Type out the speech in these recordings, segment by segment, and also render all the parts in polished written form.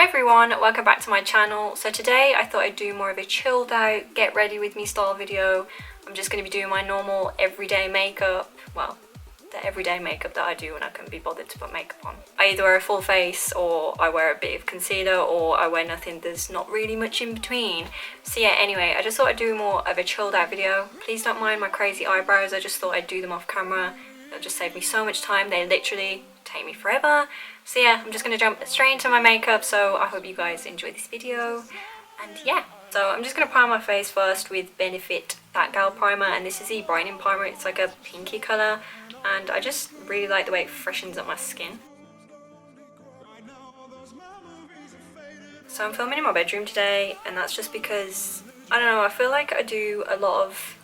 Hi everyone, welcome back to my channel. So today I thought I'd do more of a chilled out, get ready with me style video. I'm just going to be doing my normal everyday makeup, well, the everyday makeup that I do when I can't be bothered to put makeup on. I either wear a full face or I wear a bit of concealer or I wear nothing. There's not really much in between. So yeah, anyway, I just thought I'd do more of a chilled out video. Please don't mind my crazy eyebrows, I just thought I'd do them off camera. It'll just save me so much time, they literally take me forever. So yeah, I'm just going to jump straight into my makeup, so I hope you guys enjoy this video. And yeah, so I'm just going to prime my face first with Benefit That Gal Primer, and this is the Brightening Primer. It's like a pinky colour, and I just really like the way it freshens up my skin. So I'm filming in my bedroom today, and that's just because, I don't know, I feel like I do a lot of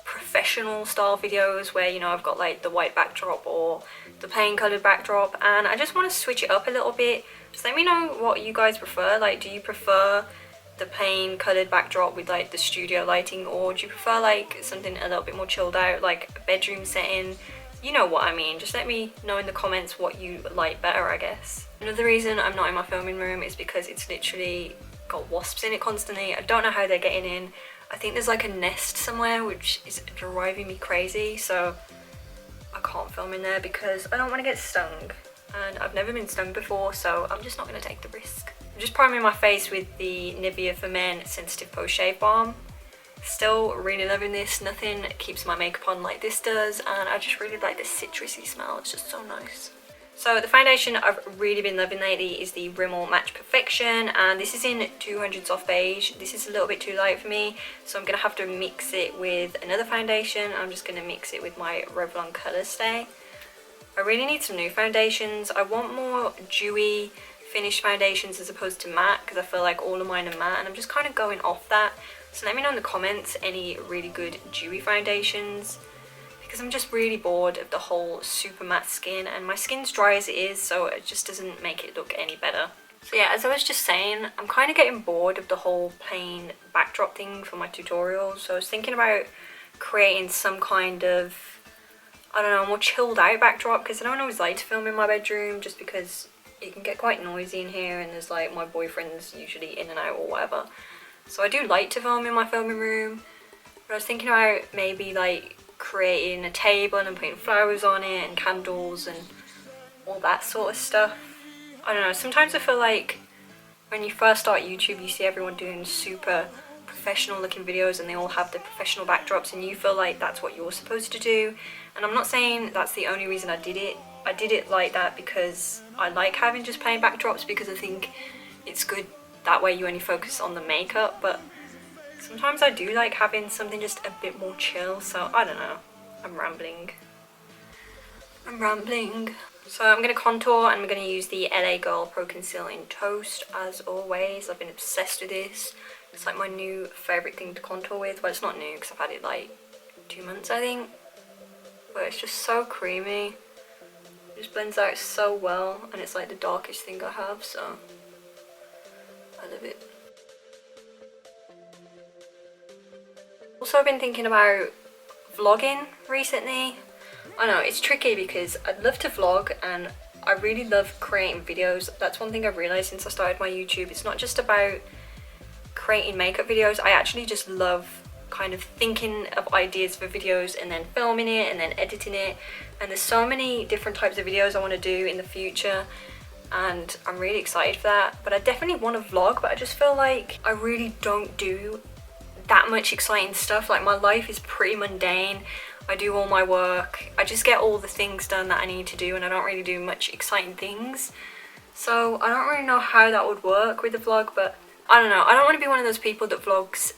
professional style videos where, you know, I've got like the white backdrop or the plain coloured backdrop, and I just want to switch it up a little bit. Just let me know what you guys prefer. Like, do you prefer the plain coloured backdrop with like the studio lighting, or do you prefer like something a little bit more chilled out, like a bedroom setting? You know what I mean. Just let me know in the comments what you like better, I guess. Another reason I'm not in my filming room is because it's literally got wasps in it constantly. I don't know how they're getting in. I think there's like a nest somewhere which is driving me crazy, so I can't film in there because I don't want to get stung, and I've never been stung before, so I'm just not going to take the risk. I'm just priming my face with the NIVEA for Men Sensitive Post Shave Balm. Still really loving this. Nothing keeps my makeup on like this does, and I just really like the citrusy smell. It's just so nice. So the foundation I've really been loving lately is the Rimmel Match Perfection, and this is in 200 Soft Beige. This is a little bit too light for me, so I'm going to have to mix it with another foundation. I'm just going to mix it with my Revlon ColorStay. I really need some new foundations. I want more dewy finished foundations as opposed to matte, because I feel like all of mine are matte and I'm just kind of going off that. So let me know in the comments any really good dewy foundations, because I'm just really bored of the whole super matte skin, and my skin's dry as it is, so it just doesn't make it look any better. So yeah, as I was just saying, I'm kind of getting bored of the whole plain backdrop thing for my tutorials, so I was thinking about creating some kind of, I don't know, more chilled out backdrop, because I don't always like to film in my bedroom just because it can get quite noisy in here, and there's like my boyfriend's usually in and out or whatever. So I do like to film in my filming room, but I was thinking about maybe like creating a table and putting flowers on it and candles and all that sort of stuff. I don't know, sometimes I feel like when you first start YouTube you see everyone doing super professional looking videos and they all have the professional backdrops, and you feel like that's what you're supposed to do. And I'm not saying that's the only reason I did it. I did it like that because I like having just plain backdrops, because I think it's good that way you only focus on the makeup, but sometimes I do like having something just a bit more chill, so I don't know. I'm rambling. So I'm going to contour, and I'm going to use the LA Girl Pro Conceal in Toast as always. I've been obsessed with this. It's like my new favourite thing to contour with. Well, it's not new because I've had it like 2 months I think. But it's just so creamy. It just blends out so well, and it's like the darkest thing I have, so I love it. Also, I've been thinking about vlogging recently. I know it's tricky because I'd love to vlog and I really love creating videos. That's one thing I've realised since I started my YouTube. It's not just about creating makeup videos. I actually just love kind of thinking of ideas for videos and then filming it and then editing it. And there's so many different types of videos I want to do in the future, and I'm really excited for that. But I definitely want to vlog, but I just feel like I really don't do that much exciting stuff. Like, my life is pretty mundane. I do all my work, I just get all the things done that I need to do, and I don't really do much exciting things. So I don't really know how that would work with the vlog, but I don't know. I don't want to be one of those people that vlogs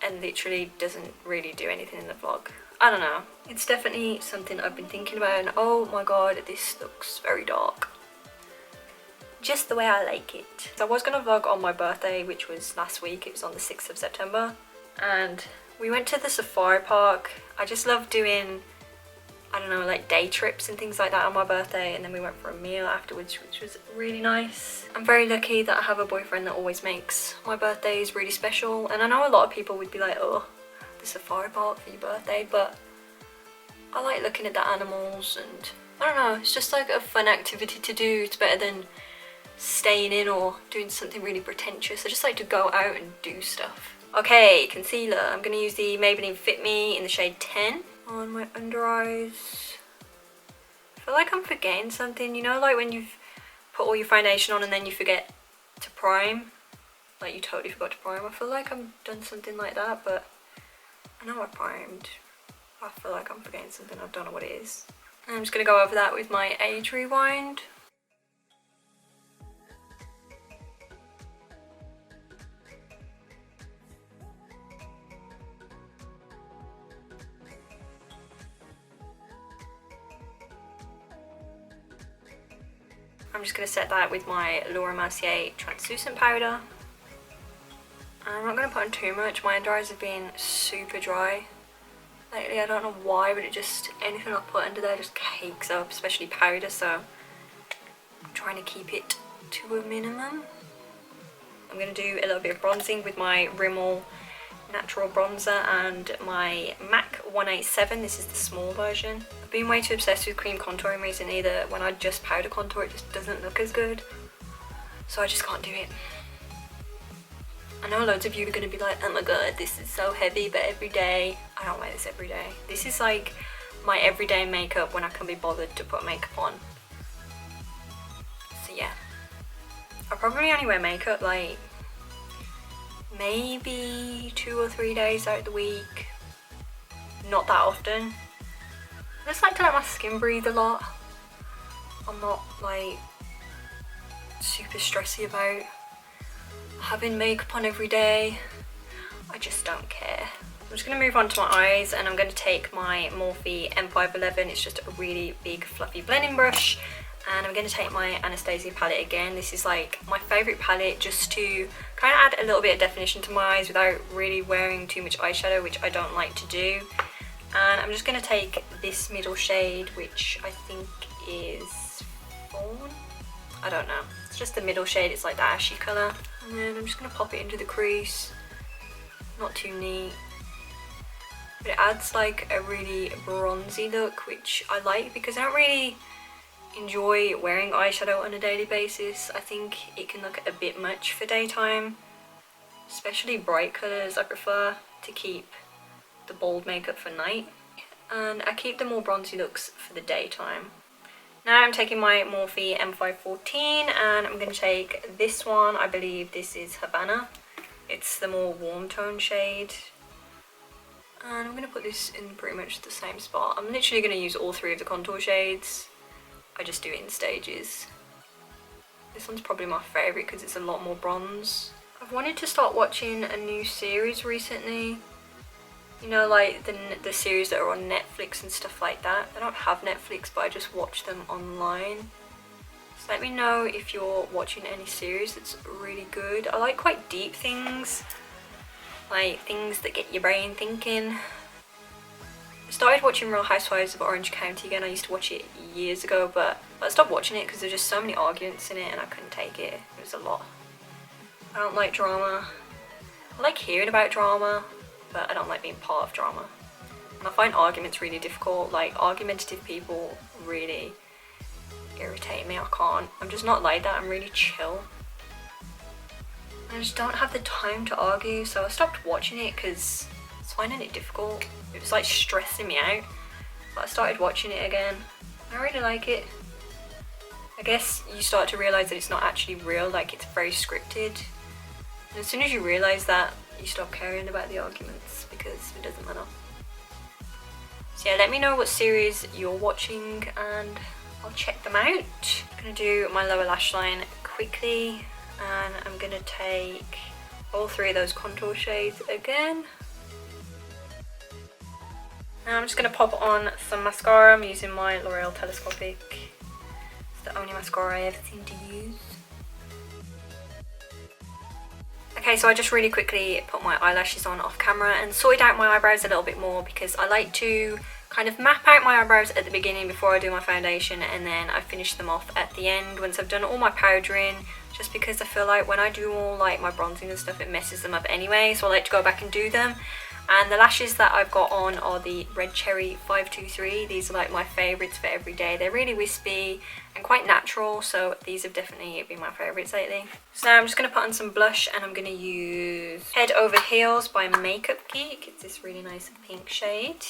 and literally doesn't really do anything in the vlog. I don't know. It's definitely something I've been thinking about, and oh my god, this looks very dark. Just the way I like it. So I was going to vlog on my birthday, which was last week. It was on the 6th of September, and we went to the safari park. I just love doing, I don't know, like day trips and things like that on my birthday, and then we went for a meal afterwards, which was really nice. I'm very lucky that I have a boyfriend that always makes my birthdays really special, and I know a lot of people would be like, oh, the safari park for your birthday, but I like looking at the animals, and I don't know, it's just like a fun activity to do. It's better than staying in or doing something really pretentious. I just like to go out and do stuff. Okay, concealer. I'm going to use the Maybelline Fit Me in the shade 10 on my under eyes. I feel like I'm forgetting something, you know, like when you've put all your foundation on and then you forget to prime. Like you totally forgot to prime. I feel like I've done something like that, but I know I primed. I feel like I'm forgetting something. I don't know what it is. And I'm just going to go over that with my Age Rewind. I'm just going to set that with my Mercier translucent powder. I'm not going to put on too much. My under eyes have been super dry lately. I don't know why, but it just, anything I put under there just cakes up, especially powder, so I'm trying to keep it to a minimum. I'm going to do a little bit of bronzing with my Rimmel Natural Bronzer and my MAC 187. This is the small version. I've been way too obsessed with cream contouring recently that when I just powder contour it just doesn't look as good. So I just can't do it. I know loads of you are going to be like, oh my god, this is so heavy, but every day. I don't wear this every day. This is like my everyday makeup when I can be bothered to put makeup on. So yeah. I probably only wear makeup like maybe 2 or 3 days out of the week. Not that often. I just like to let my skin breathe a lot. I'm not like super stressy about having makeup on every day. I just don't care. I'm just going to move on to my eyes and I'm going to take my Morphe M511. It's just a really big fluffy blending brush. And I'm going to take my Anastasia palette again. This is like my favourite palette just to kind of add a little bit of definition to my eyes without really wearing too much eyeshadow, which I don't like to do. And I'm just going to take this middle shade, which I think is Fawn. I don't know. It's just the middle shade. It's like the ashy colour. And then I'm just going to pop it into the crease. Not too neat. But it adds like a really bronzy look, which I like because I don't really enjoy wearing eyeshadow on a daily basis. I think it can look a bit much for daytime, especially bright colours. I prefer to keep the bold makeup for night, and I keep the more bronzy looks for the daytime. Now I'm taking my Morphe M514 and I'm going to take this one. I believe this is Havana. It's the more warm tone shade. And I'm going to put this in pretty much the same spot. I'm literally going to use all 3 of the contour shades. I just do it in stages. This one's probably my favourite because it's a lot more bronze. I've wanted to start watching a new series recently. You know, like the series that are on Netflix and stuff like that. I don't have Netflix, but I just watch them online. So let me know if you're watching any series that's really good. I like quite deep things, like things that get your brain thinking. I started watching Real Housewives of Orange County again. I used to watch it years ago, but I stopped watching it because there's just so many arguments in it and I couldn't take it. It was a lot. I don't like drama. I like hearing about drama, but I don't like being part of drama. And I find arguments really difficult. Like, argumentative people really irritate me. I can't. I'm just not like that. I'm really chill. I just don't have the time to argue, so I stopped watching it because I was finding it difficult. It was like stressing me out. But I started watching it again. I really like it. I guess you start to realise that it's not actually real, like it's very scripted. And as soon as you realise that, you stop caring about the arguments because it doesn't matter. So yeah, let me know what series you're watching and I'll check them out. I'm going to do my lower lash line quickly and I'm going to take all 3 of those contour shades again. Now I'm just going to pop on some mascara. I'm using my L'Oreal Telescopic. It's the only mascara I ever seem to use. Okay, so I just really quickly put my eyelashes on off camera and sorted out my eyebrows a little bit more because I like to kind of map out my eyebrows at the beginning before I do my foundation, and then I finish them off at the end once I've done all my powdering, just because I feel like when I do all like my bronzing and stuff it messes them up anyway, so I like to go back and do them. And the lashes that I've got on are the Red Cherry 523. These are like my favourites for every day. They're really wispy and quite natural, so these have definitely been my favourites lately. So now I'm just going to put on some blush, and I'm going to use Head Over Heels by Makeup Geek. It's this really nice pink shade.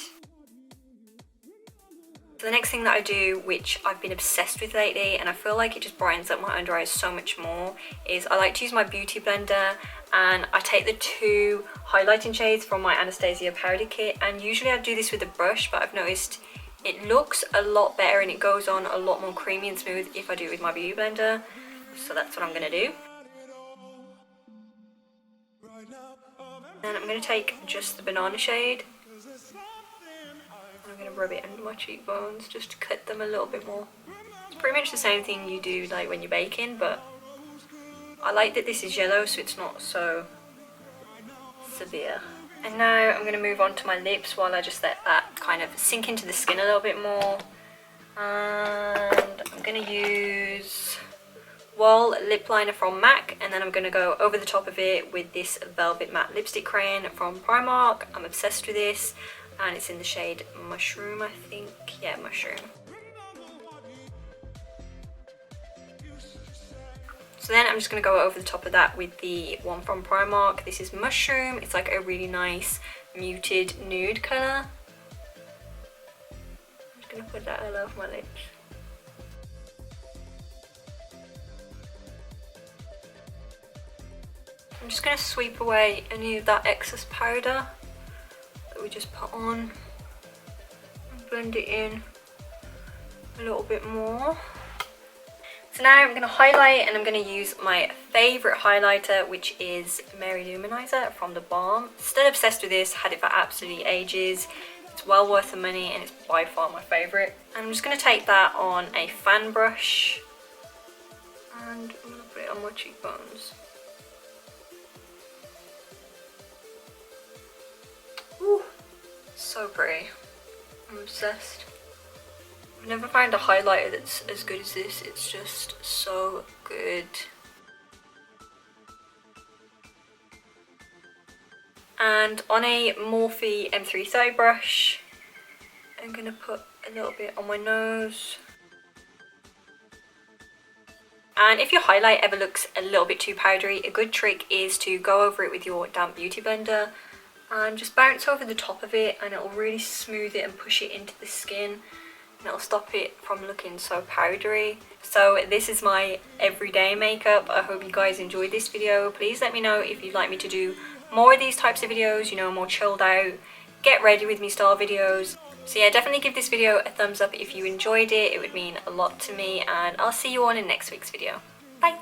So the next thing that I do, which I've been obsessed with lately, and I feel like it just brightens up my under eyes so much more, is I like to use my beauty blender, and I take the two highlighting shades from my Anastasia powder kit, and usually I do this with a brush, but I've noticed it looks a lot better and it goes on a lot more creamy and smooth if I do it with my beauty blender. So that's what I'm going to do. Then I'm going to take just the banana shade. I'm going to rub it under my cheekbones just to cut them a little bit more. It's pretty much the same thing you do like when you're baking, but I like that this is yellow so it's not so severe. And now I'm going to move on to my lips while I just let that kind of sink into the skin a little bit more. And I'm going to use Wall Lip Liner from MAC, and then I'm going to go over the top of it with this Velvet Matte Lipstick Crayon from Primark. I'm obsessed with this, and it's in the shade Mushroom, I think. Yeah, Mushroom. So then I'm just going to go over the top of that with the one from Primark. This is Mushroom. It's like a really nice muted nude colour. I'm just going to put that all over my lips. I'm just going to sweep away any of that excess powder that we just put on and blend it in a little bit more. So now I'm going to highlight, and I'm going to use my favourite highlighter, which is Mary Luminizer from the Balm. Still obsessed with this, had it for absolutely ages. It's well worth the money and it's by far my favourite. And I'm just going to take that on a fan brush and I'm going to put it on my cheekbones. Ooh, so pretty. I'm obsessed. I've never found a highlighter that's as good as this. It's just so good. And on a Morphe M330 brush, I'm going to put a little bit on my nose. And if your highlight ever looks a little bit too powdery, a good trick is to go over it with your damp beauty blender and just bounce over the top of it, and it will really smooth it and push it into the skin. And it'll stop it from looking so powdery. So this is my everyday makeup. I hope you guys enjoyed this video. Please let me know if you'd like me to do more of these types of videos, you know, more chilled out, get ready with me style videos. So yeah, definitely give this video a thumbs up if you enjoyed it. It would mean a lot to me, and I'll see you all in next week's video. Bye!